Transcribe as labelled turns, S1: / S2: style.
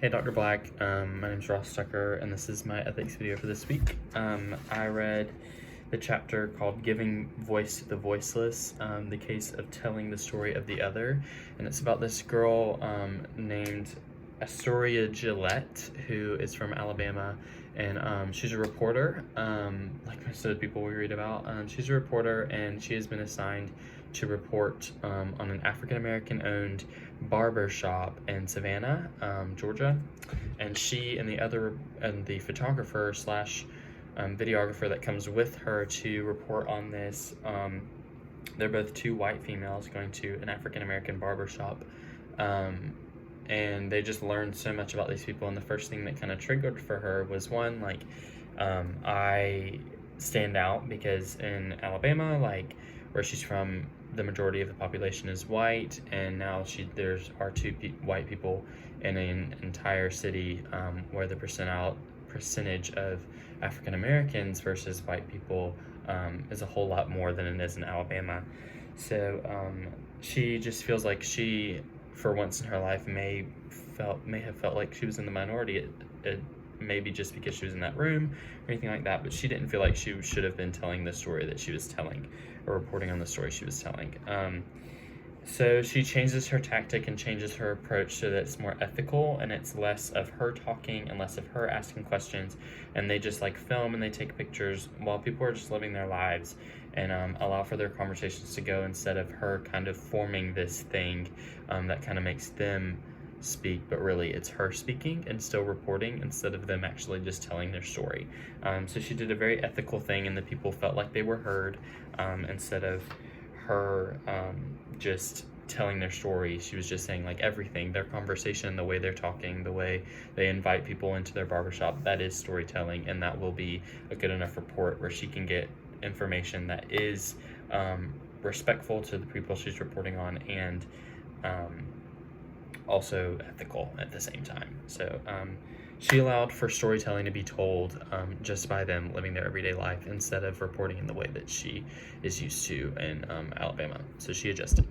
S1: Hey Dr. Black, my name's Ross Tucker, and this is my ethics video for this week. I read the chapter called Giving Voice to the Voiceless, the case of telling the story of the other, and it's about this girl named Astoria Gillette, who is from Alabama, and she's a reporter, like most of the people we read about. She's a reporter, and she has been assigned to report on an African-American owned barber shop in Savannah, Georgia, and she and the photographer slash videographer that comes with her to report on this, they're both two white females going to an African-American barber shop, and they just learned so much about these people. And the first thing that kind of triggered for her was one, like, I stand out because in Alabama, like where she's from, the majority of the population is white, and now there's two white people in an entire city, where the percentage of African Americans versus white people is a whole lot more than it is in Alabama. So she just feels like she, for once in her life, may have felt like she was in the minority. Maybe just because she was in that room or anything like that, but she didn't feel like she should have been telling the story that she was telling, or reporting on the story she was telling. So she changes her tactic and changes her approach so that it's more ethical, and it's less of her talking and less of her asking questions, and they just like film and they take pictures while people are just living their lives, and allow for their conversations to go, instead of her kind of forming this thing that kind of makes them speak, but really it's her speaking and still reporting, instead of them actually just telling their story. So she did a very ethical thing, and the people felt like they were heard, instead of her just telling their story. She was just saying like everything, their conversation, the way they're talking, the way they invite people into their barbershop, that is storytelling, and that will be a good enough report where she can get information that is respectful to the people she's reporting on, and also ethical at the same time. So she allowed for storytelling to be told just by them living their everyday life, instead of reporting in the way that she is used to in Alabama. So she adjusted.